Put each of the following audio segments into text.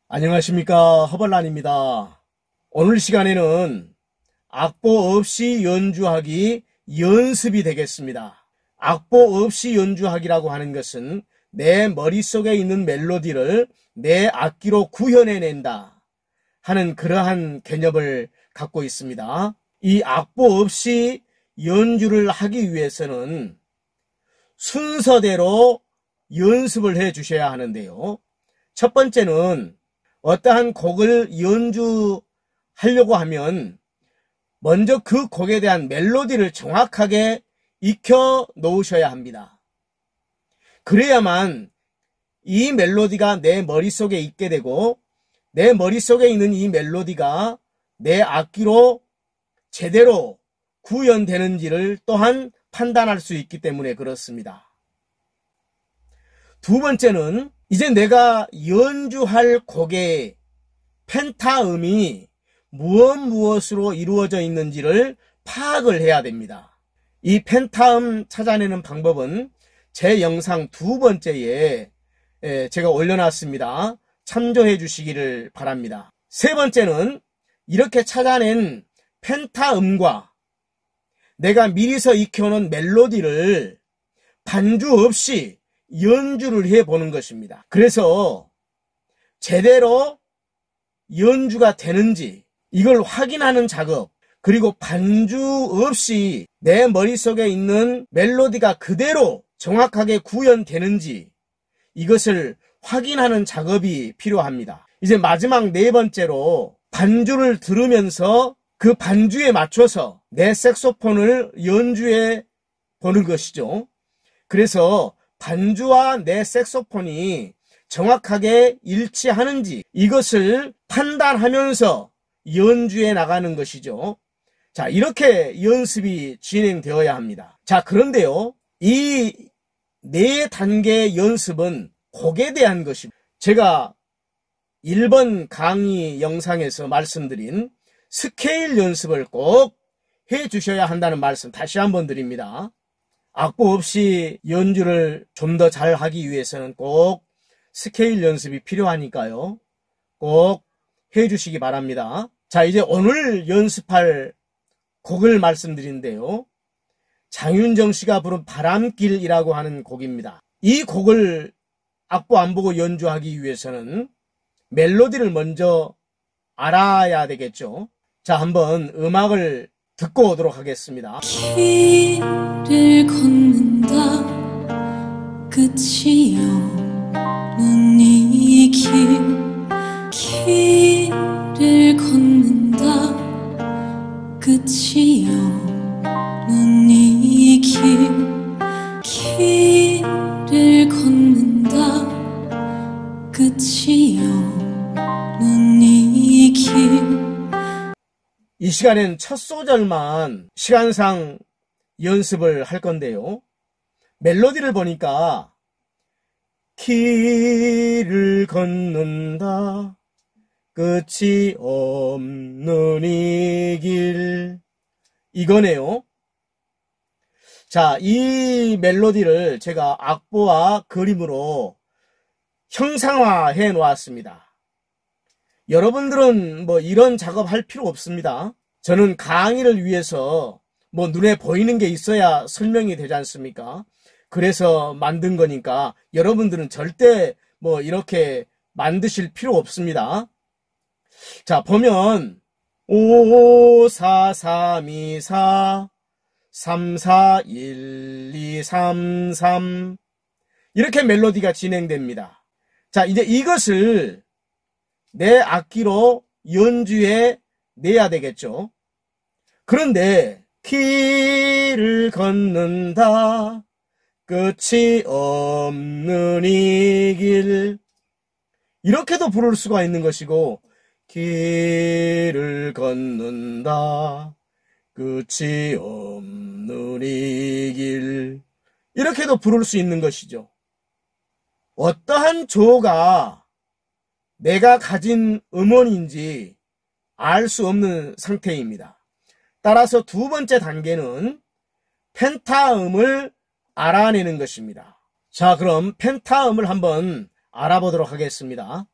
안녕하십니까, 허벌란입니다. 오늘 시간에는 악보 없이 연주하기 연습이 되겠습니다. 악보 없이 연주하기라고 하는 것은 내 머릿속에 있는 멜로디를 내 악기로 구현해낸다 하는 그러한 개념을 갖고 있습니다. 이 악보 없이 연주를 하기 위해서는 순서대로 연습을 해 주셔야 하는데요. 첫 번째는 어떠한 곡을 연주하려고 하면 먼저 그 곡에 대한 멜로디를 정확하게 익혀 놓으셔야 합니다. 그래야만 이 멜로디가 내 머릿속에 있게 되고 내 머릿속에 있는 이 멜로디가 내 악기로 제대로 구현되는지를 또한 판단할 수 있기 때문에 그렇습니다. 두 번째는 이제 내가 연주할 곡의 펜타음이 무엇으로 이루어져 있는지를 파악을 해야 됩니다. 이 펜타음 찾아내는 방법은 제 영상 두 번째에 제가 올려놨습니다. 참조해 주시기를 바랍니다. 세 번째는 이렇게 찾아낸 펜타음과 내가 미리서 익혀놓은 멜로디를 반주 없이 연주를 해보는 것입니다. 그래서 제대로 연주가 되는지 이걸 확인하는 작업, 그리고 반주 없이 내 머릿속에 있는 멜로디가 그대로 정확하게 구현되는지 이것을 확인하는 작업이 필요합니다. 이제 마지막 네 번째로 반주를 들으면서 그 반주에 맞춰서 내 색소폰을 연주해 보는 것이죠. 그래서 반주와 내 색소폰이 정확하게 일치하는지 이것을 판단하면서 연주해 나가는 것이죠. 자, 이렇게 연습이 진행되어야 합니다. 자, 그런데요, 이 네 단계의 연습은 곡에 대한 것입니다. 제가 1번 강의 영상에서 말씀드린 스케일 연습을 꼭 해주셔야 한다는 말씀 다시 한번 드립니다. 악보 없이 연주를 좀 더 잘하기 위해서는 꼭 스케일 연습이 필요하니까요. 꼭 해주시기 바랍니다. 자, 이제 오늘 연습할 곡을 말씀드리는데요. 장윤정 씨가 부른 바람길이라고 하는 곡입니다. 이 곡을 악보 안 보고 연주하기 위해서는 멜로디를 먼저 알아야 되겠죠. 자, 한번 음악을 듣고 오도록 하겠습니다. 길을 걷는다 끝이 없는 이 길을 걷는다 끝이 없는 이 길을 걷는다 끝이 없는 이 이 시간엔 첫 소절만 시간상 연습을 할 건데요. 멜로디를 보니까 길을 걷는다 끝이 없는 이 길 이거네요. 자, 이 멜로디를 제가 악보와 그림으로 형상화해 놓았습니다. 여러분들은 뭐 이런 작업할 필요 없습니다. 저는 강의를 위해서 뭐 눈에 보이는 게 있어야 설명이 되지 않습니까? 그래서 만든 거니까 여러분들은 절대 뭐 이렇게 만드실 필요 없습니다. 자, 보면 5, 4, 3, 2, 4, 3, 4, 1, 2, 3, 3 이렇게 멜로디가 진행됩니다. 자, 이제 이것을 내 악기로 연주해 내야 되겠죠. 그런데 길을 걷는다 끝이 없는 이 길 이렇게도 부를 수가 있는 것이고 길을 걷는다 끝이 없는 이 길 이렇게도 부를 수 있는 것이죠. 어떠한 조가 내가 가진 음원인지 알 수 없는 상태입니다. 따라서 두 번째 단계는 펜타음을 알아내는 것입니다. 자, 그럼 펜타음을 한번 알아보도록 하겠습니다.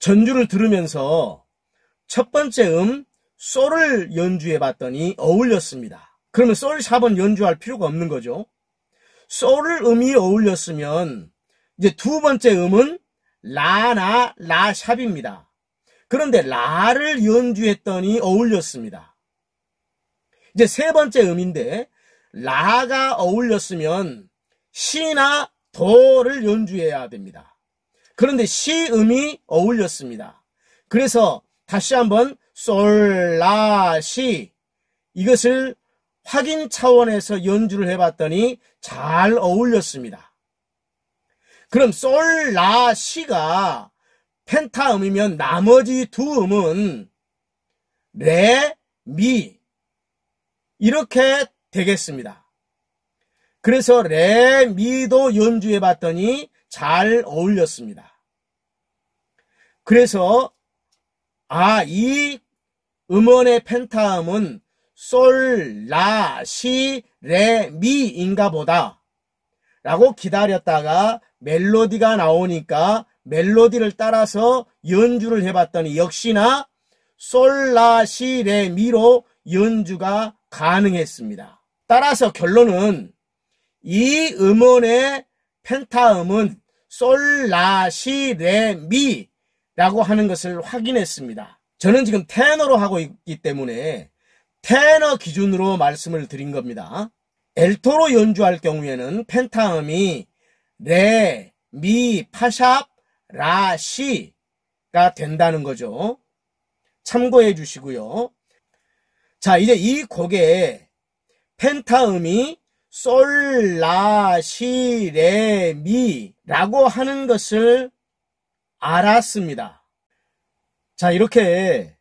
전주를 들으면서 첫 번째 솔을 연주해 봤더니 어울렸습니다. 그러면 솔샵은 연주할 필요가 없는 거죠. 음이 어울렸으면 이제 두 번째 음은 라나 라샵입니다. 그런데 라를 연주했더니 어울렸습니다. 이제 세 번째 음인데 라가 어울렸으면 시나 도를 연주해야 됩니다. 그런데 시음이 어울렸습니다. 그래서 다시 한번 솔, 라, 시 이것을 확인 차원에서 연주를 해봤더니 잘 어울렸습니다. 그럼 솔, 라, 시가 펜타음이면 나머지 두 음은 레, 미 이렇게 되겠습니다. 그래서 레, 미도 연주해봤더니 잘 어울렸습니다. 그래서 이 음원의 펜타음은 솔, 라, 시, 레, 미인가 보다 라고 기다렸다가 멜로디가 나오니까 멜로디를 따라서 연주를 해봤더니 역시나 솔, 라, 시, 레, 미로 연주가 가능했습니다. 따라서 결론은 이 음원의 펜타음은 솔, 라, 시, 레, 미라고 하는 것을 확인했습니다. 저는 지금 테너로 하고 있기 때문에 테너 기준으로 말씀을 드린 겁니다. 엘토로 연주할 경우에는 펜타음이 레, 미, 파샵, 라, 시가 된다는 거죠. 참고해 주시고요. 자, 이제 이 곡에 펜타음이 솔, 라, 시, 레, 미라고 하는 것을 알았습니다. 자, 이렇게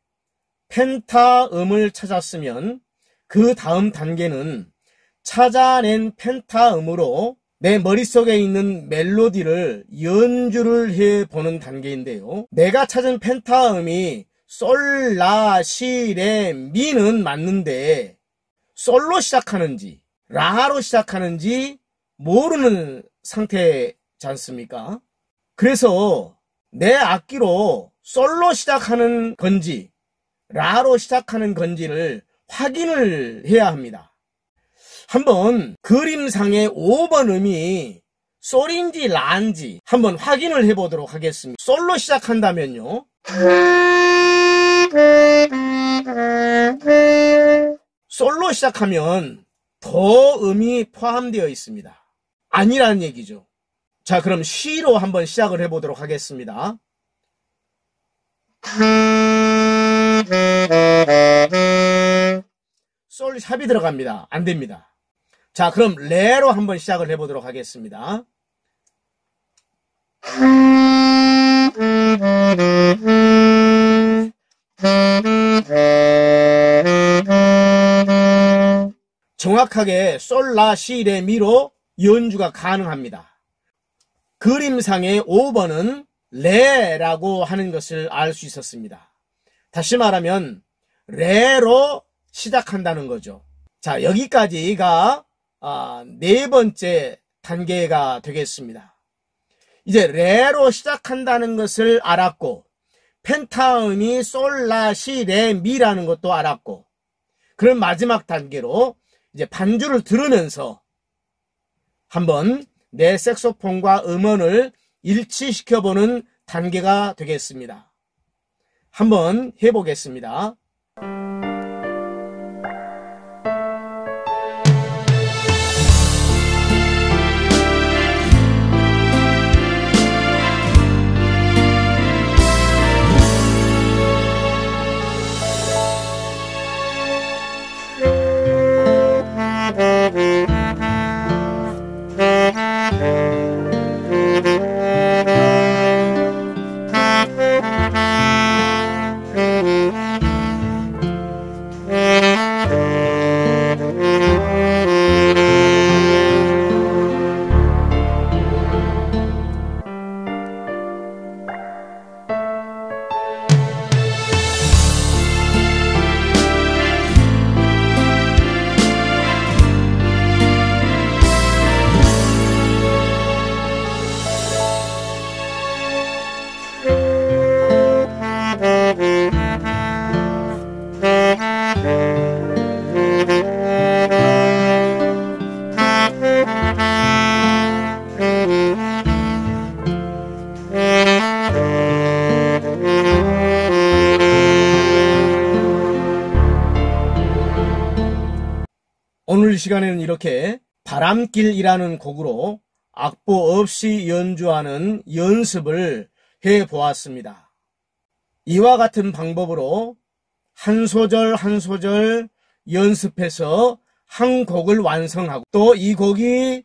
펜타음을 찾았으면 그 다음 단계는 찾아낸 펜타음으로 내 머릿속에 있는 멜로디를 연주를 해보는 단계인데요. 내가 찾은 펜타음이 솔, 라, 시, 레, 미는 맞는데 솔로 시작하는지 라로 시작하는지 모르는 상태지 않습니까? 그래서 내 악기로 솔로 시작하는 건지 라로 시작하는 건지를 확인을 해야 합니다. 한번 그림상의 5번 음이 솔인지 라인지 한번 확인을 해보도록 하겠습니다. 솔로 시작한다면요. 솔로 시작하면 도 음이 포함되어 있습니다. 아니라는 얘기죠. 자, 그럼 시로 한번 시작을 해보도록 하겠습니다. 솔 샵이 들어갑니다. 안 됩니다. 자, 그럼 레로 한번 시작을 해보도록 하겠습니다. 정확하게 솔, 라, 시, 레, 미로 연주가 가능합니다. 그림상의 5번은 레라고 하는 것을 알 수 있었습니다. 다시 말하면 레로 시작한다는 거죠. 자, 여기까지가 네 번째 단계가 되겠습니다. 이제 레로 시작한다는 것을 알았고 펜타음이 솔, 라, 시, 레, 미라는 것도 알았고 그럼 마지막 단계로 이제 반주를 들으면서 한번 내 색소폰과 음원을 일치시켜보는 단계가 되겠습니다. 한번 해보겠습니다. 시간에는 이렇게 바람길이라는 곡으로 악보 없이 연주하는 연습을 해보았습니다. 이와 같은 방법으로 한 소절 한 소절 연습해서 한 곡을 완성하고, 또 이 곡이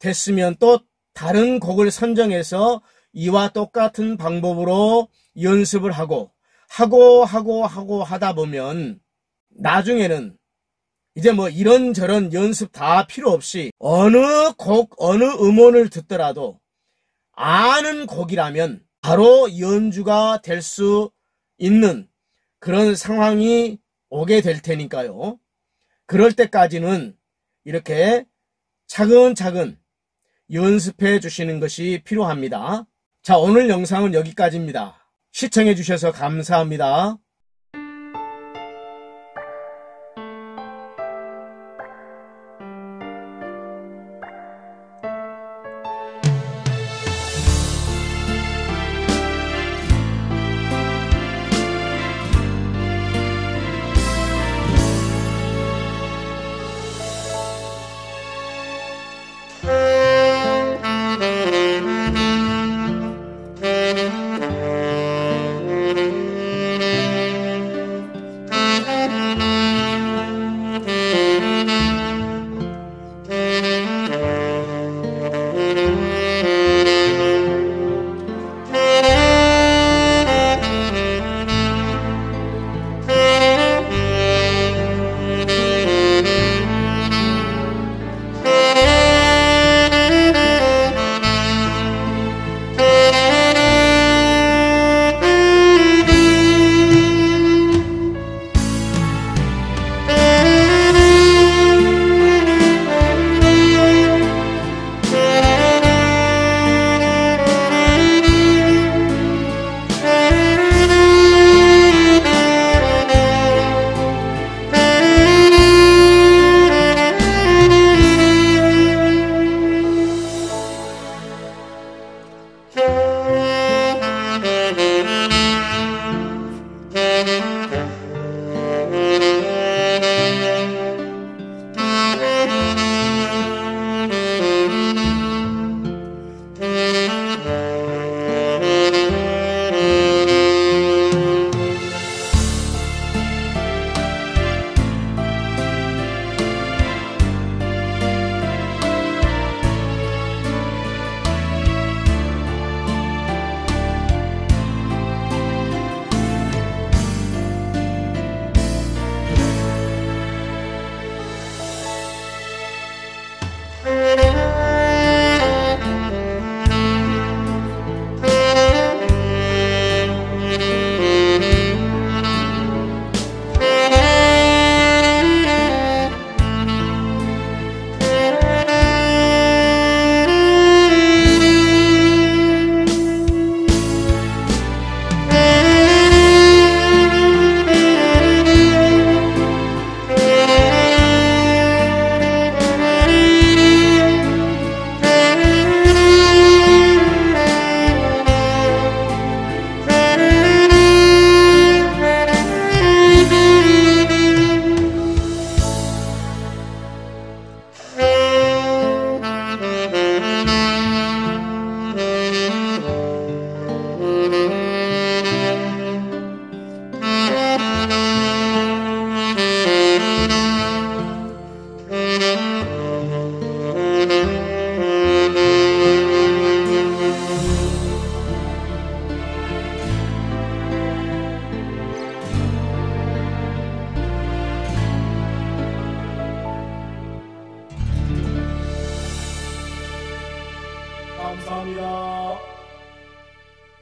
됐으면 또 다른 곡을 선정해서 이와 똑같은 방법으로 연습을 하고 하다 보면 나중에는 이제 뭐 이런저런 연습 다 필요 없이 어느 곡, 어느 음원을 듣더라도 아는 곡이라면 바로 연주가 될 수 있는 그런 상황이 오게 될 테니까요. 그럴 때까지는 이렇게 차근차근 연습해 주시는 것이 필요합니다. 자, 오늘 영상은 여기까지입니다. 시청해 주셔서 감사합니다. 감사합니다.